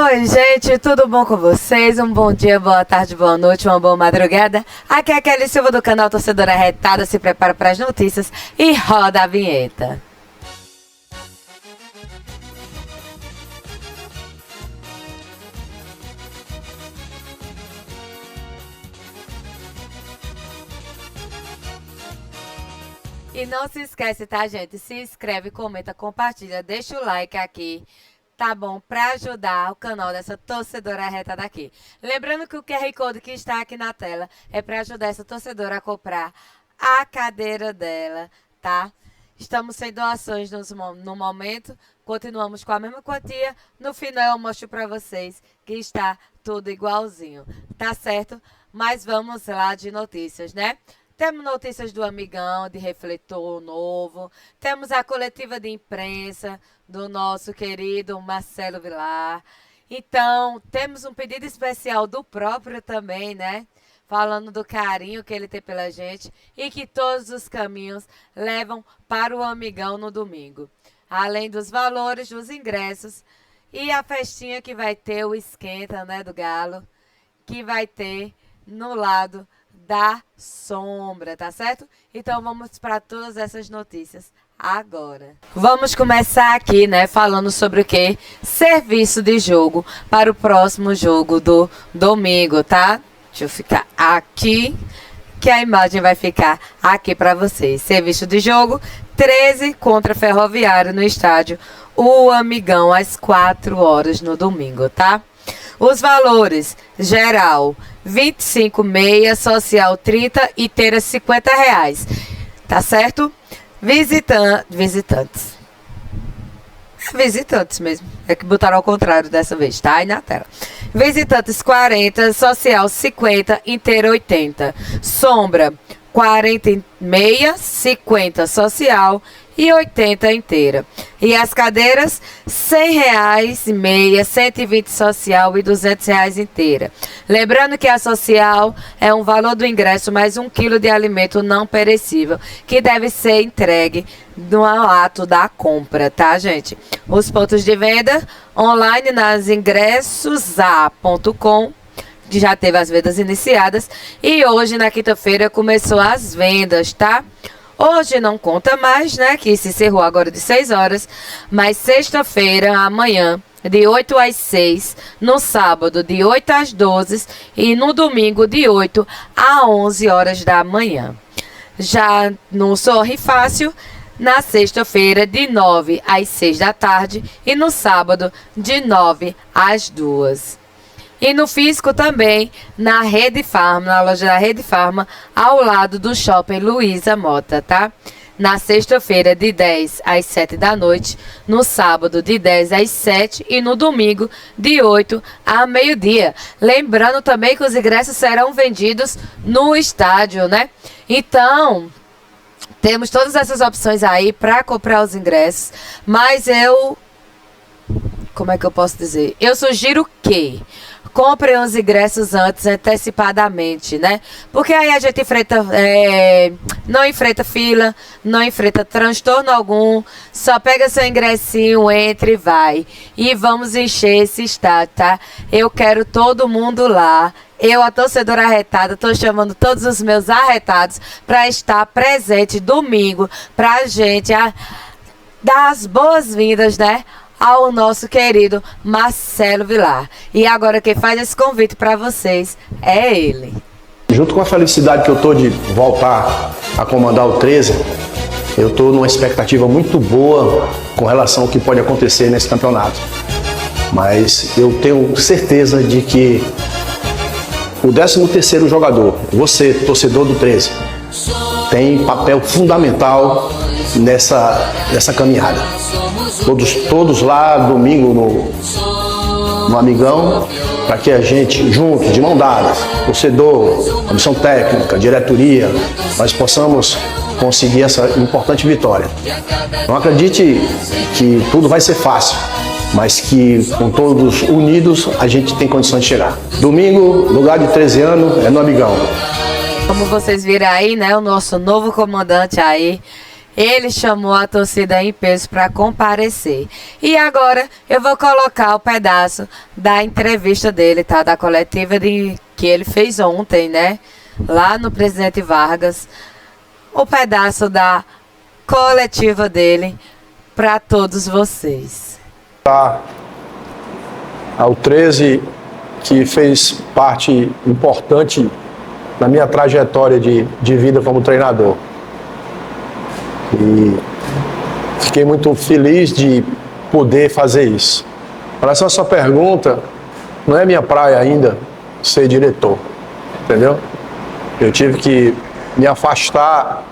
Oi, gente, tudo bom com vocês? Um bom dia, boa tarde, boa noite, uma boa madrugada. Aqui é a Kelly Silva do canal Torcedora Arretada. Se prepara para as notícias e roda a vinheta. E não se esquece, tá, gente? Se inscreve, comenta, compartilha, deixa o like aqui. Tá bom, para ajudar o canal dessa torcedora arretada aqui. Lembrando que o QR Code que está aqui na tela é para ajudar essa torcedora a comprar a cadeira dela, tá? Estamos sem doações no momento, continuamos com a mesma quantia. No final eu mostro para vocês que está tudo igualzinho, tá certo? Mas vamos lá de notícias, né? Temos notícias do Amigão, de refletor novo. Temos a coletiva de imprensa do nosso querido Marcelo Vilar. Então, temos um pedido especial do próprio também, né? Falando do carinho que ele tem pela gente e que todos os caminhos levam para o Amigão no domingo. Além dos valores dos ingressos e a festinha que vai ter, o esquenta, né, do Galo, que vai ter no lado da sombra, tá certo? Então vamos para todas essas notícias agora. Vamos começar aqui, né, falando sobre o que? Serviço de jogo para o próximo jogo do domingo, tá? Deixa eu ficar aqui, que a imagem vai ficar aqui para vocês. Serviço de jogo, 13 contra Ferroviário no estádio O Amigão, às 4 horas no domingo, tá? Os valores, geral, 25 meia, social 30 e inteira R$50, tá certo? Visitantes mesmo, é que botaram ao contrário dessa vez, tá? Aí na tela. Visitantes 40, social 50, inteira 80. Sombra 40 meia, 50 social e 80 inteira. E as cadeiras, R$100 meia, 120 social e R$200 inteira. Lembrando que a social é um valor do ingresso mais 1 quilo de alimento não perecível, que deve ser entregue no ato da compra, tá, gente? Os pontos de venda online nas ingressosa.com, que já teve as vendas iniciadas, e hoje, na quinta-feira, começou as vendas, tá? Hoje não conta mais, né, que se encerrou agora de 6 horas, mas sexta-feira, amanhã, de 8 às 6, no sábado, de 8 às 12 e no domingo, de 8 a 11 horas da manhã. Já no Sorri Fácil, na sexta-feira, de 9 às 6 da tarde e no sábado, de 9 às 2. E no Fisco também, na Rede Farma, na loja da Rede Farma, ao lado do Shopping Luiza Mota, tá? Na sexta-feira, de 10 às 7 da noite, no sábado, de 10 às 7 e no domingo, de 8 a meio-dia. Lembrando também que os ingressos serão vendidos no estádio, né? Então, temos todas essas opções aí para comprar os ingressos, mas como é que eu posso dizer? Eu sugiro que comprem os ingressos antes, antecipadamente, né? Porque aí a gente não enfrenta fila, não enfrenta transtorno algum, só pega seu ingressinho, entra e vai. E vamos encher esse estádio, tá? Eu quero todo mundo lá. Eu, a torcedora arretada, estou chamando todos os meus arretados para estar presente domingo, para a gente dar as boas-vindas, né, ao nosso querido Marcelo Vilar. E agora quem faz esse convite para vocês é ele. Junto com a felicidade que eu estou de voltar a comandar o 13, eu estou numa expectativa muito boa com relação ao que pode acontecer nesse campeonato. Mas eu tenho certeza de que o 13º jogador, você, torcedor do 13, tem papel fundamental nessa caminhada. Todos lá, domingo, no Amigão, para que a gente, junto, de mão dada, torcedor, comissão técnica, diretoria, nós possamos conseguir essa importante vitória. Não acredite que tudo vai ser fácil, mas que com todos unidos a gente tem condições de chegar. Domingo, lugar de 13 anos, é no Amigão. Como vocês viram aí, né, o nosso novo comandante aí, Ele chamou a torcida em peso para comparecer. E agora eu vou colocar o pedaço da entrevista dele, tá? Da coletiva que ele fez ontem, né? Lá no Presidente Vargas. O pedaço da coletiva dele para todos vocês. Ao 13, que fez parte importante na minha trajetória de vida como treinador. E fiquei muito feliz de poder fazer isso. Em relação à sua pergunta, não é minha praia ainda ser diretor, entendeu? Eu tive que me afastar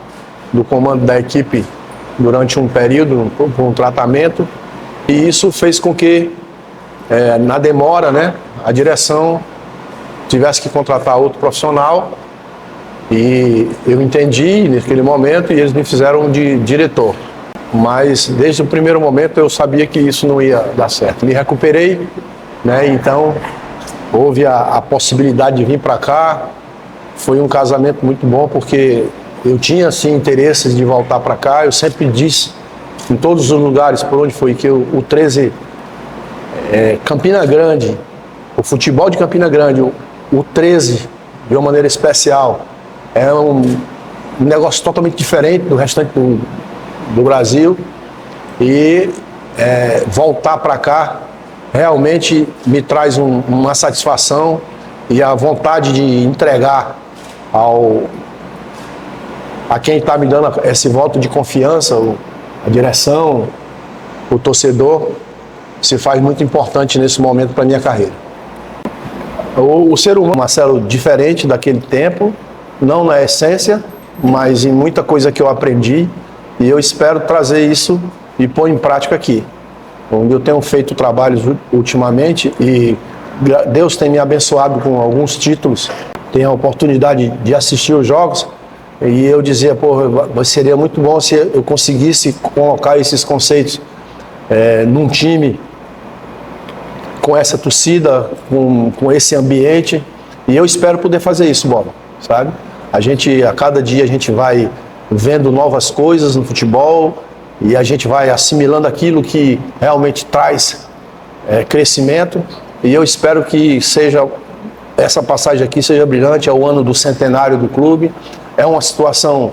do comando da equipe durante um período, por um tratamento, e isso fez com que, na demora, né, a direção tivesse que contratar outro profissional, e eu entendi naquele momento e eles me fizeram de diretor. Mas desde o primeiro momento eu sabia que isso não ia dar certo. Me recuperei, né, então houve a possibilidade de vir para cá. Foi um casamento muito bom porque eu tinha assim interesses de voltar para cá. Eu sempre disse em todos os lugares por onde foi que o 13, Campina Grande, o futebol de Campina Grande, o 13 de uma maneira especial, é um negócio totalmente diferente do restante do Brasil. E voltar para cá realmente me traz uma satisfação e a vontade de entregar a quem está me dando esse voto de confiança, a direção, o torcedor, se faz muito importante nesse momento para a minha carreira. O ser humano, Marcelo, diferente daquele tempo, não na essência, mas em muita coisa que eu aprendi, e eu espero trazer isso e pôr em prática aqui, onde eu tenho feito trabalhos ultimamente e Deus tem me abençoado com alguns títulos, tenho a oportunidade de assistir os jogos, e eu dizia, seria muito bom se eu conseguisse colocar esses conceitos num time com essa torcida, com esse ambiente, e eu espero poder fazer isso, Bola, sabe? A cada dia a gente vai vendo novas coisas no futebol e a gente vai assimilando aquilo que realmente traz crescimento, e eu espero que essa passagem aqui seja brilhante. É o ano do centenário do clube, é uma situação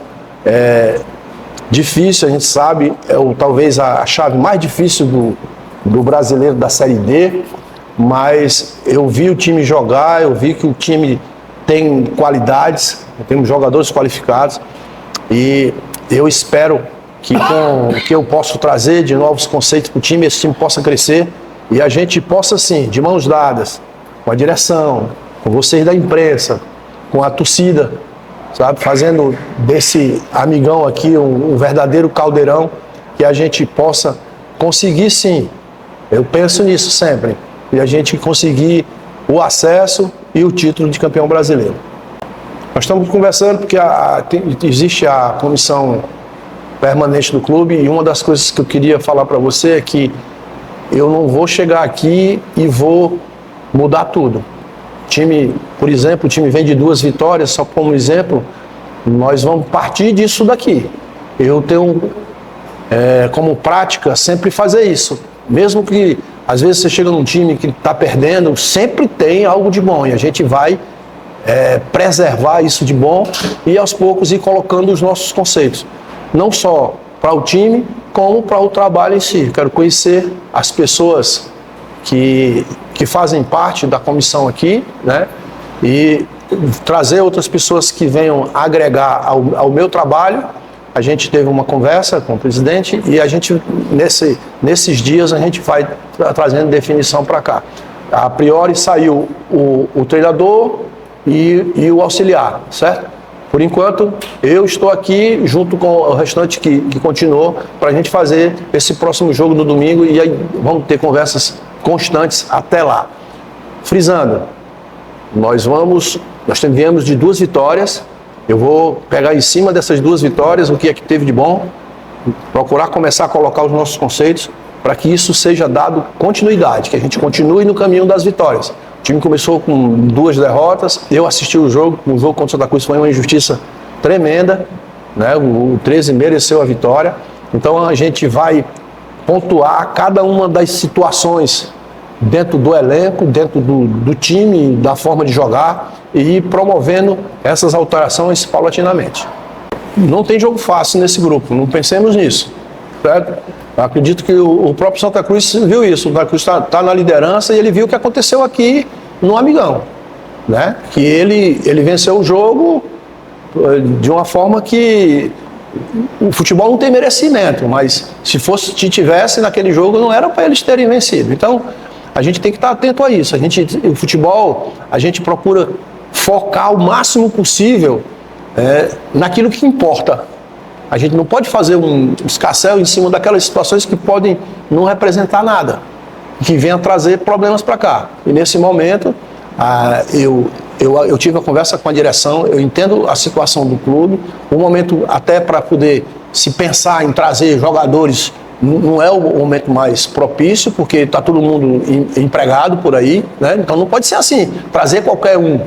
difícil, a gente sabe, talvez a chave mais difícil do brasileiro da Série D, mas eu vi o time jogar, eu vi que o time tem qualidades, temos jogadores qualificados, e eu espero que com o que eu posso trazer de novos conceitos para o time, esse time possa crescer e a gente possa, sim, de mãos dadas, com a direção, com vocês da imprensa, com a torcida, sabe, fazendo desse amigão aqui um verdadeiro caldeirão, que a gente possa conseguir, sim, eu penso nisso sempre, e a gente conseguir o acesso e o título de campeão brasileiro. Nós estamos conversando porque existe a comissão permanente do clube, e uma das coisas que eu queria falar para você é que eu não vou chegar aqui e vou mudar tudo. O time, por exemplo, o time vem de 2 vitórias, só como exemplo, nós vamos partir disso daqui. Eu tenho como prática sempre fazer isso. Mesmo que às vezes você chega num time que está perdendo, sempre tem algo de bom, e a gente vai preservar isso de bom e aos poucos ir colocando os nossos conceitos, não só para o time, como para o trabalho em si. Quero conhecer as pessoas que fazem parte da comissão aqui, né? E trazer outras pessoas que venham agregar ao meu trabalho. A gente teve uma conversa com o presidente e a gente, nesses dias, a gente vai trazendo definição para cá. A priori saiu o treinador e o auxiliar, certo? Por enquanto, eu estou aqui junto com o restante que continuou para a gente fazer esse próximo jogo no domingo, e aí vamos ter conversas constantes até lá. Frisando, nós viemos de 2 vitórias, eu vou pegar em cima dessas 2 vitórias o que é que teve de bom, procurar começar a colocar os nossos conceitos para que isso seja dado continuidade, que a gente continue no caminho das vitórias. O time começou com 2 derrotas, eu assisti o jogo contra o Santa Cruz, foi uma injustiça tremenda, né? O 13 mereceu a vitória. Então a gente vai pontuar cada uma das situações dentro do elenco, dentro do time, da forma de jogar e ir promovendo essas alterações paulatinamente. Não tem jogo fácil nesse grupo, não pensemos nisso. Certo? Acredito que o próprio Santa Cruz viu isso. O Santa Cruz está na liderança e ele viu o que aconteceu aqui no Amigão, né? Que ele venceu o jogo de uma forma que o futebol não tem merecimento, mas se tivesse naquele jogo não era para eles terem vencido. Então a gente tem que estar atento a isso. O futebol, a gente procura focar o máximo possível naquilo que importa. A gente não pode fazer um escarcéu em cima daquelas situações que podem não representar nada, que venham trazer problemas para cá. E nesse momento, eu tive uma conversa com a direção, eu entendo a situação do clube, um momento até para poder se pensar em trazer jogadores, não é o momento mais propício, porque está todo mundo empregado por aí, né? Então não pode ser assim, trazer qualquer um,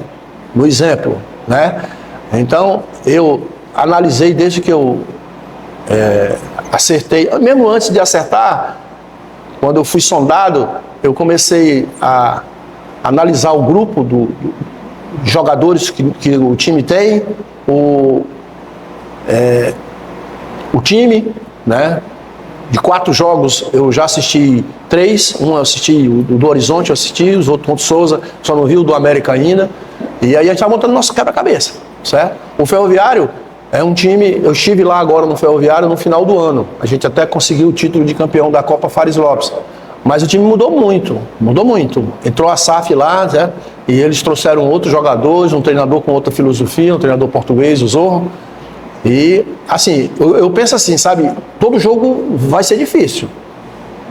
no exemplo, né? Então eu analisei desde que eu acertei, mesmo antes de acertar, quando eu fui sondado, eu comecei a analisar o grupo de jogadores que o time tem, o time, né? De 4 jogos eu já assisti 3, um eu assisti, o do Horizonte eu assisti, os outros contra o Souza, só não vi o do América ainda. E aí a gente está montando nosso quebra-cabeça, certo? O Ferroviário é um time, eu estive lá agora no Ferroviário no final do ano. A gente até conseguiu o título de campeão da Copa Fares Lopes. Mas o time mudou muito, mudou muito. Entrou a SAF lá, né? E eles trouxeram outros jogadores, um treinador com outra filosofia, um treinador português, o Zorro. E, assim, eu penso assim, sabe, todo jogo vai ser difícil.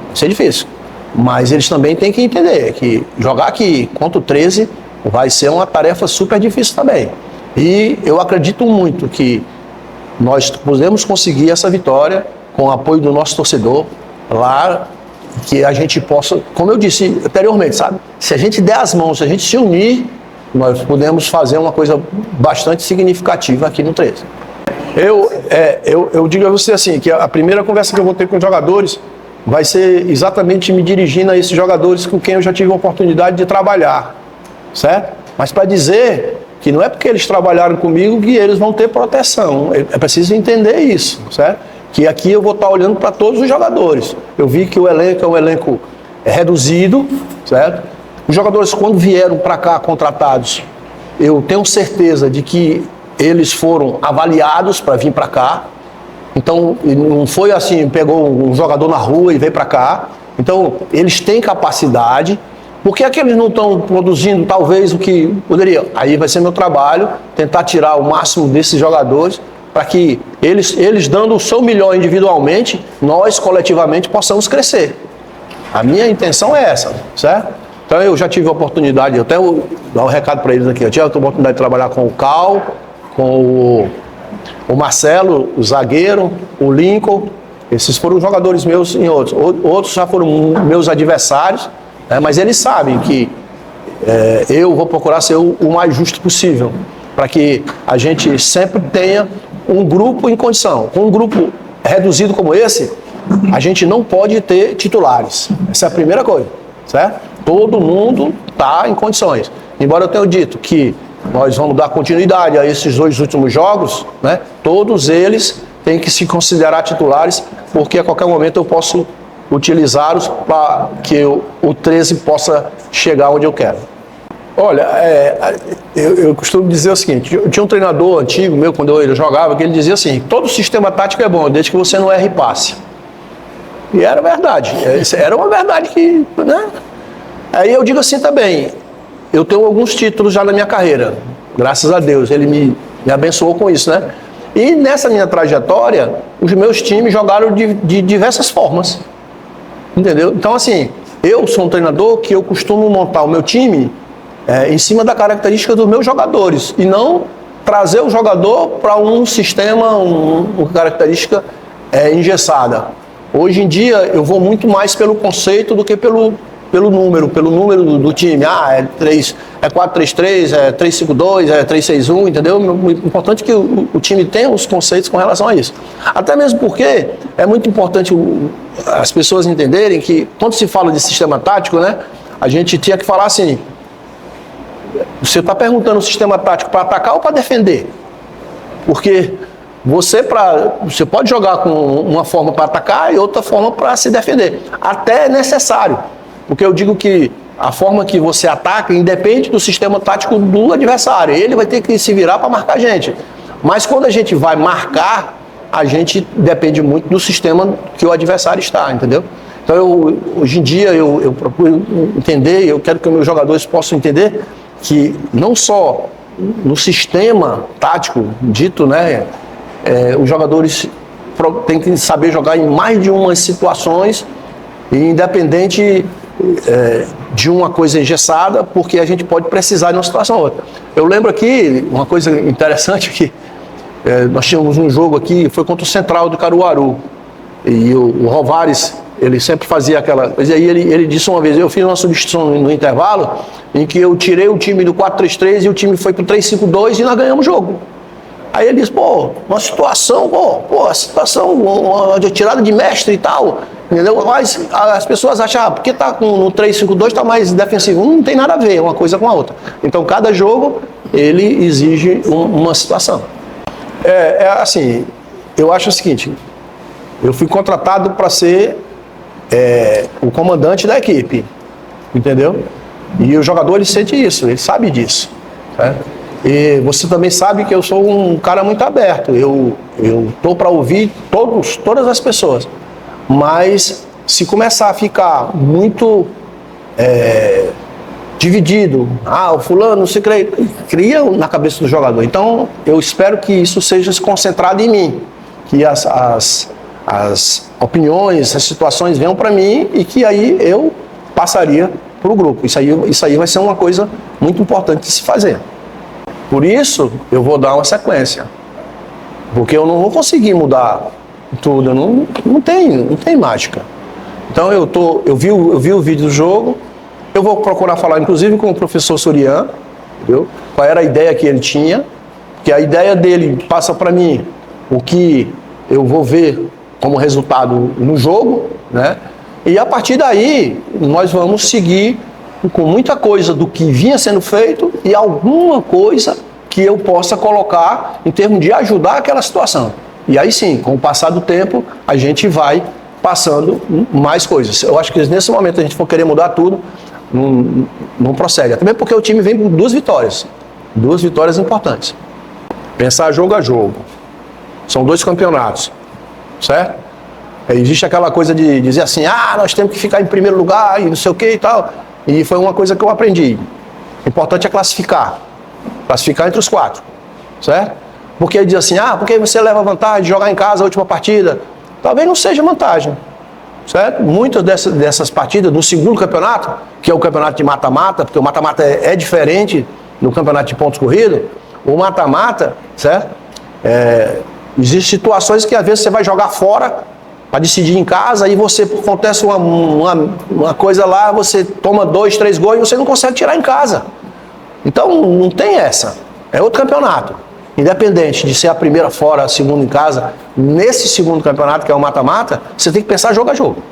Vai ser difícil. Mas eles também têm que entender que jogar aqui contra o 13 vai ser uma tarefa super difícil também. E eu acredito muito que nós podemos conseguir essa vitória com o apoio do nosso torcedor lá, que a gente possa, como eu disse anteriormente, sabe, se a gente der as mãos, se a gente se unir, nós podemos fazer uma coisa bastante significativa aqui no 13. Eu digo a você assim, que a primeira conversa que eu vou ter com os jogadores vai ser exatamente me dirigindo a esses jogadores com quem eu já tive a oportunidade de trabalhar, certo? Mas para dizer que não é porque eles trabalharam comigo que eles vão ter proteção, é preciso entender isso, certo? Que aqui eu vou estar olhando para todos os jogadores. Eu vi que o elenco é um elenco reduzido, certo? Os jogadores, quando vieram para cá contratados, eu tenho certeza de que eles foram avaliados para vir para cá. Então, não foi assim, pegou um jogador na rua e veio para cá. Então, eles têm capacidade. Por que é que eles não estão produzindo talvez o que poderiam? Aí vai ser meu trabalho, tentar tirar o máximo desses jogadores, para que eles dando o seu melhor individualmente, nós coletivamente possamos crescer. A minha intenção é essa, certo? Então eu já tive a oportunidade, eu até vou dar um recado para eles aqui, eu tive a oportunidade de trabalhar com o Cal, com o Marcelo, o zagueiro, o Lincoln. Esses foram jogadores meus em outros. Outros já foram meus adversários, né? Mas eles sabem que eu vou procurar ser o mais justo possível, para que a gente sempre tenha um grupo em condição. Com um grupo reduzido como esse, a gente não pode ter titulares. Essa é a primeira coisa, certo? Todo mundo está em condições. Embora eu tenha dito que nós vamos dar continuidade a esses 2 últimos jogos, né? Todos eles têm que se considerar titulares, porque a qualquer momento eu posso utilizá-los para que o 13 possa chegar onde eu quero. Olha, eu costumo dizer o seguinte, eu tinha um treinador antigo meu, quando eu jogava, que ele dizia assim, todo sistema tático é bom, desde que você não erre passe. E era verdade, era uma verdade que, né? Aí eu digo assim também, eu tenho alguns títulos já na minha carreira, graças a Deus, ele me abençoou com isso, né? E nessa minha trajetória, os meus times jogaram de diversas formas, entendeu? Então assim, eu sou um treinador que eu costumo montar o meu time em cima da característica dos meus jogadores, e não trazer o jogador para um sistema, uma característica engessada. Hoje em dia eu vou muito mais pelo conceito do que pelo pelo número do time. É 4-3-3, é 3-5-2, é 3-6-1, entendeu? O importante é que o time tenha os conceitos com relação a isso. Até mesmo porque é muito importante as pessoas entenderem que, quando se fala de sistema tático, né, a gente tinha que falar assim, você está perguntando o sistema tático para atacar ou para defender? Porque você pode jogar com uma forma para atacar e outra forma para se defender. Até é necessário. Porque eu digo que a forma que você ataca independe do sistema tático do adversário. Ele vai ter que se virar para marcar a gente. Mas quando a gente vai marcar, a gente depende muito do sistema que o adversário está, entendeu? Então, hoje em dia, eu procuro entender, eu quero que os meus jogadores possam entender que não só no sistema tático dito, né, os jogadores têm que saber jogar em mais de umas situações, independente de uma coisa engessada, porque a gente pode precisar de uma situação ou outra. Eu lembro aqui, uma coisa interessante que nós tínhamos um jogo aqui, foi contra o Central do Caruaru, e o Rovares, ele sempre fazia aquela coisa, e aí ele disse uma vez, eu fiz uma substituição no intervalo, em que eu tirei o time do 4-3-3 e o time foi pro 3-5-2 e nós ganhamos o jogo. Aí ele disse, uma situação, uma tirada de mestre e tal, entendeu? Mas as pessoas acham, porque tá no 3-5-2 tá mais defensivo. Não tem nada a ver uma coisa com a outra. Então, cada jogo, ele exige uma situação. Assim, eu acho o seguinte, eu fui contratado para ser o comandante da equipe, entendeu? E o jogador, ele sente isso, ele sabe disso, certo? E você também sabe que eu sou um cara muito aberto, eu tô para ouvir todas as pessoas, mas se começar a ficar muito dividido, o fulano se cria na cabeça do jogador. Então eu espero que isso seja concentrado em mim, que as opiniões, as situações venham para mim e que aí eu passaria para o grupo. Isso aí vai ser uma coisa muito importante de se fazer. Por isso, eu vou dar uma sequência. Porque eu não vou conseguir mudar tudo, não tem mágica. Então eu vi o vídeo do jogo, eu vou procurar falar inclusive com o professor Sorian, entendeu? Qual era a ideia que ele tinha, porque a ideia dele passa para mim o que eu vou ver como resultado no jogo, né? E a partir daí, nós vamos seguir com muita coisa do que vinha sendo feito e alguma coisa que eu possa colocar em termos de ajudar aquela situação. E aí sim, com o passar do tempo, a gente vai passando mais coisas. Eu acho que nesse momento a gente for querer mudar tudo, não prossegue. Até mesmo porque o time vem com 2 vitórias. 2 vitórias importantes. Pensar jogo a jogo. São 2 campeonatos, certo? Existe aquela coisa de dizer assim, nós temos que ficar em primeiro lugar e não sei o que e tal. E foi uma coisa que eu aprendi. O importante é classificar. Classificar entre os 4, certo? Porque ele diz assim, porque você leva vantagem de jogar em casa a última partida. Talvez não seja vantagem, certo? Muitas dessas partidas no segundo campeonato, que é o campeonato de mata-mata, porque o mata-mata é diferente do campeonato de pontos corridos, o mata-mata, certo? Existem situações que às vezes você vai jogar fora para decidir em casa e você, acontece uma coisa lá, você toma 2, 3 gols e você não consegue tirar em casa. Então não tem essa, é outro campeonato. Independente de ser a primeira fora, a segunda em casa, nesse segundo campeonato que é o mata-mata, você tem que pensar jogo a jogo.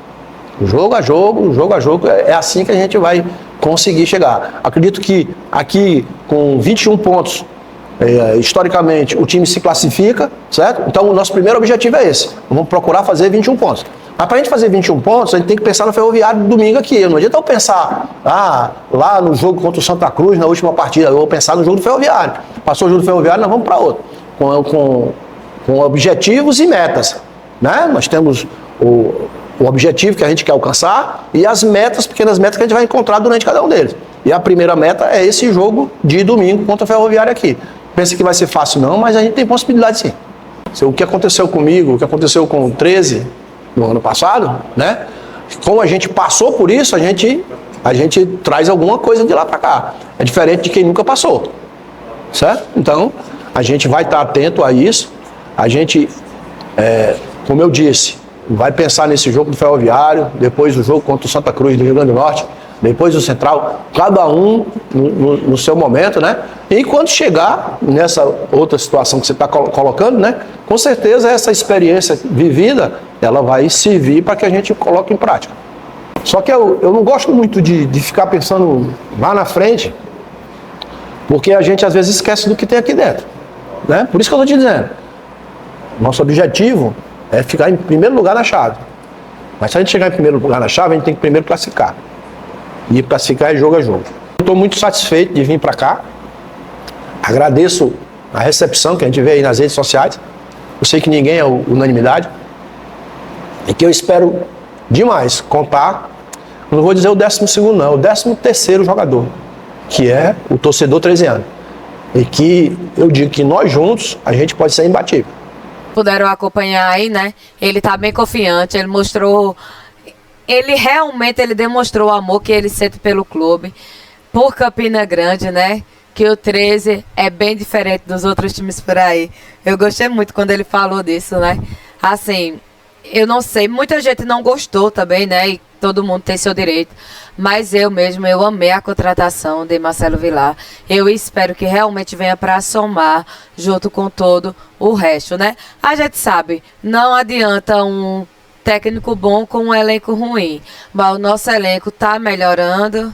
Jogo a jogo, é assim que a gente vai conseguir chegar. Acredito que aqui com 21 pontos, historicamente, o time se classifica, certo? Então, o nosso primeiro objetivo é esse. Vamos procurar fazer 21 pontos. Mas para a gente fazer 21 pontos, a gente tem que pensar no Ferroviário domingo aqui. Não adianta eu pensar, lá no jogo contra o Santa Cruz, na última partida, eu vou pensar no jogo do Ferroviário. Passou o jogo do Ferroviário, nós vamos para outro. Com objetivos e metas, né? Nós temos o objetivo que a gente quer alcançar e as metas, pequenas metas que a gente vai encontrar durante cada um deles. E a primeira meta é esse jogo de domingo contra o Ferroviário aqui. Pensa que vai ser fácil não, mas a gente tem possibilidade sim. O que aconteceu comigo, o que aconteceu com o 13 no ano passado, né? Como a gente passou por isso, a gente traz alguma coisa de lá para cá. É diferente de quem nunca passou, certo? Então, a gente vai estar atento a isso. A gente, como eu disse, vai pensar nesse jogo do Ferroviário, depois do jogo contra o Santa Cruz do Rio Grande do Norte. depois o Central, cada um no seu momento, né? E quando chegar nessa outra situação que você está colocando, né? Com certeza essa experiência vivida, ela vai servir para que a gente coloque em prática. Só que eu não gosto muito de ficar pensando lá na frente, porque a gente às vezes esquece do que tem aqui dentro, né? Por isso que eu estou te dizendo, nosso objetivo é ficar em primeiro lugar na chave. Mas se a gente chegar em primeiro lugar na chave, a gente tem que primeiro classificar. E classificar é jogo a jogo. Estou muito satisfeito de vir para cá. Agradeço a recepção que a gente vê aí nas redes sociais. Eu sei que ninguém é unanimidade. E que eu espero demais contar, não vou dizer o 12º não, é o 13º jogador, que é o torcedor 13 anos. E que eu digo que nós juntos, a gente pode ser imbatível. Puderam acompanhar aí, né? Ele tá bem confiante, ele mostrou... Ele realmente demonstrou o amor que ele sente pelo clube, por Campina Grande, né? Que o 13 é bem diferente dos outros times por aí. Eu gostei muito quando ele falou disso, né? Assim, eu não sei, muita gente não gostou também, né? E todo mundo tem seu direito. Mas eu amei a contratação de Marcelo Vilar. Eu espero que realmente venha para somar junto com todo o resto, né? A gente sabe, não adianta um técnico bom com um elenco ruim. Mas o nosso elenco tá melhorando,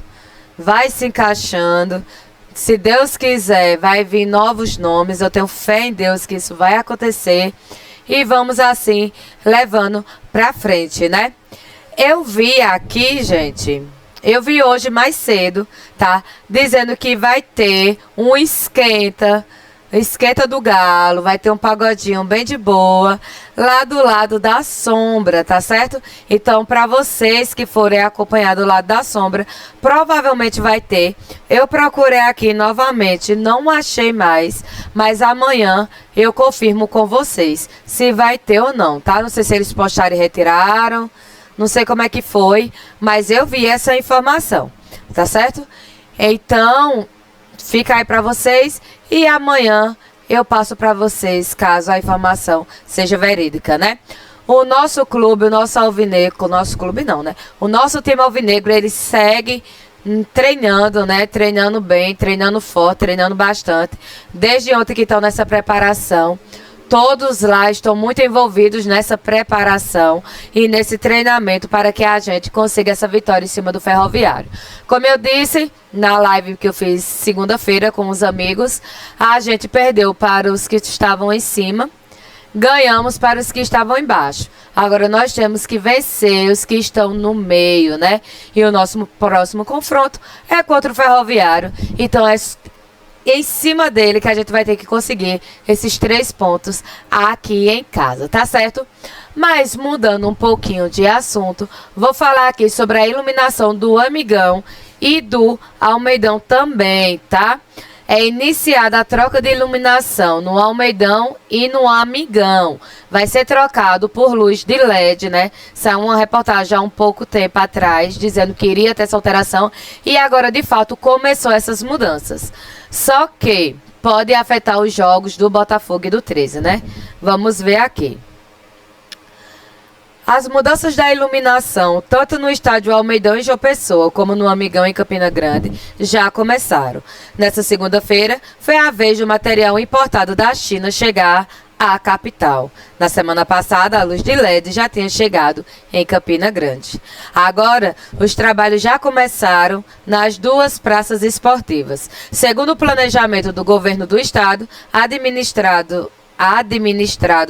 vai se encaixando. Se Deus quiser, vai vir novos nomes. Eu tenho fé em Deus que isso vai acontecer. E vamos assim, levando pra frente, né? Eu vi aqui, gente, eu vi hoje mais cedo, tá? Dizendo que vai ter um esquenta do Galo, vai ter um pagodinho bem de boa, lá do lado da Sombra, tá certo? Então, para vocês que forem acompanhar do lado da Sombra, provavelmente vai ter. Eu procurei aqui novamente, não achei mais, mas amanhã eu confirmo com vocês se vai ter ou não, tá? Não sei se eles postaram e retiraram, não sei como é que foi, mas eu vi essa informação, tá certo? Então, fica aí para vocês e amanhã eu passo para vocês, caso a informação seja verídica, né? O nosso clube, o nosso alvinegro, o nosso clube não, né? O nosso time alvinegro, ele segue treinando, né? Treinando bem, treinando forte, treinando bastante. Desde ontem que estão nessa preparação. Todos lá estão muito envolvidos nessa preparação e nesse treinamento para que a gente consiga essa vitória em cima do Ferroviário. Como eu disse na live que eu fiz segunda-feira com os amigos, a gente perdeu para os que estavam em cima, ganhamos para os que estavam embaixo. Agora nós temos que vencer os que estão no meio, né? E o nosso próximo confronto é contra o Ferroviário. Então é em cima dele que a gente vai ter que conseguir esses 3 pontos aqui em casa, tá certo? Mas mudando um pouquinho de assunto, vou falar aqui sobre a iluminação do Amigão e do Almeidão também, tá? É iniciada a troca de iluminação no Almeidão e no Amigão. Vai ser trocado por luz de LED, né? Saiu uma reportagem há um pouco tempo atrás, dizendo que iria ter essa alteração. E agora, de fato, começou essas mudanças. Só que pode afetar os jogos do Botafogo e do 13, né? Vamos ver aqui. As mudanças da iluminação, tanto no estádio Almeidão em João Pessoa, como no Amigão em Campina Grande, já começaram. Nessa segunda-feira, foi a vez do material importado da China chegar à capital. Na semana passada, a luz de LED já tinha chegado em Campina Grande. Agora, os trabalhos já começaram nas 2 praças esportivas. Segundo o planejamento do governo do estado, administrado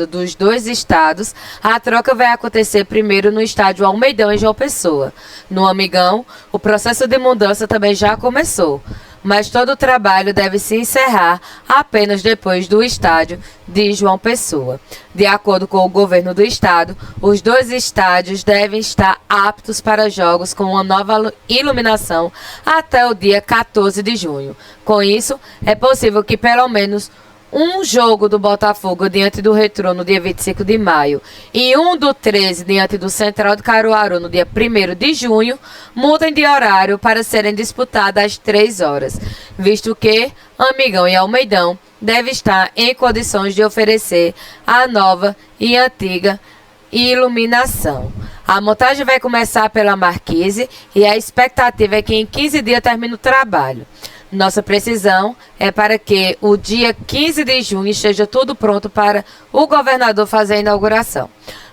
dos 2 estados, a troca vai acontecer primeiro no estádio Almeidão em João Pessoa. No Amigão, o processo de mudança também já começou, mas todo o trabalho deve se encerrar apenas depois do estádio de João Pessoa. De acordo com o governo do estado, os 2 estádios devem estar aptos para jogos com uma nova iluminação até o dia 14 de junho. Com isso, é possível que pelo menos um jogo do Botafogo diante do Retrô no dia 25 de maio e um do 13 diante do Central de Caruaru no dia 1º de junho mudem de horário para serem disputadas às 3 horas, visto que Amigão e Almeidão devem estar em condições de oferecer a nova e antiga e iluminação. A montagem vai começar pela marquise e a expectativa é que em 15 dias termine o trabalho. Nossa precisão é para que o dia 15 de junho esteja tudo pronto para o governador fazer a inauguração.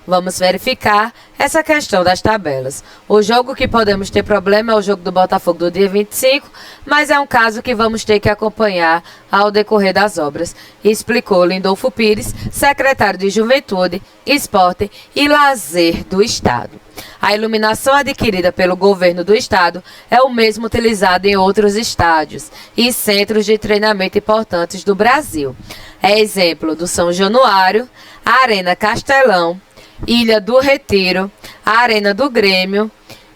Vamos verificar essa questão das tabelas. O jogo que podemos ter problema é o jogo do Botafogo do dia 25, mas é um caso que vamos ter que acompanhar ao decorrer das obras, explicou Lindolfo Pires, secretário de Juventude, Esporte e Lazer do Estado. A iluminação adquirida pelo governo do estado é o mesmo utilizado em outros estádios e centros de treinamento importantes do Brasil. É exemplo do São Januário, a Arena Castelão, Ilha do Retiro, a Arena do Grêmio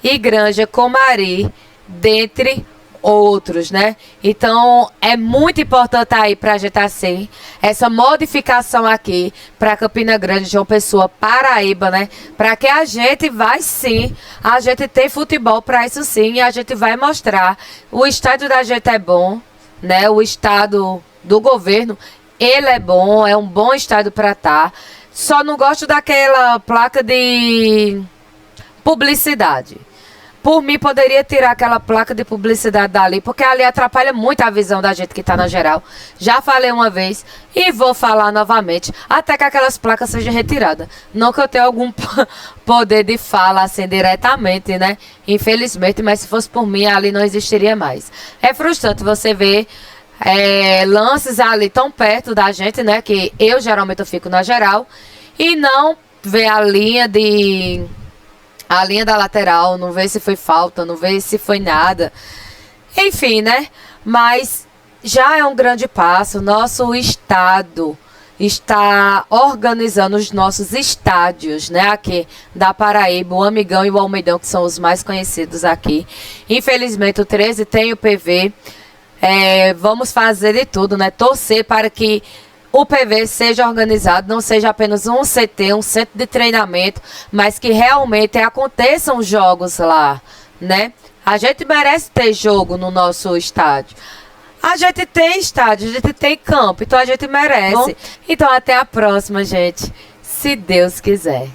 e Granja Comari, dentre outros, né? Então, é muito importante aí para a gente assim, essa modificação aqui para Campina Grande, João Pessoa, Paraíba, né? Para que a gente vai sim, a gente tem futebol para isso sim, e a gente vai mostrar. O estádio da gente é bom, né? O estado do governo, ele é bom, é um bom estádio para estar. Só não gosto daquela placa de publicidade. Por mim, poderia tirar aquela placa de publicidade dali, porque ali atrapalha muito a visão da gente que está na geral. Já falei uma vez e vou falar novamente, até que aquelas placas sejam retiradas. Não que eu tenha algum poder de fala assim diretamente, né? Infelizmente, mas se fosse por mim, ali não existiria mais. É frustrante você ver lances ali tão perto da gente, né? Que eu geralmente fico na geral e não ver a linha da lateral, não ver se foi falta, não ver se foi nada. Enfim, né? Mas já é um grande passo. Nosso estado está organizando os nossos estádios, né? Aqui da Paraíba, o Amigão e o Almeidão, que são os mais conhecidos aqui. Infelizmente, o 13 tem o PV. Vamos fazer de tudo, né? Torcer para que o PV seja organizado, não seja apenas um CT, um centro de treinamento, mas que realmente aconteçam jogos lá, né? A gente merece ter jogo no nosso estádio. A gente tem estádio, a gente tem campo, então a gente merece. Bom, então até a próxima, gente, se Deus quiser.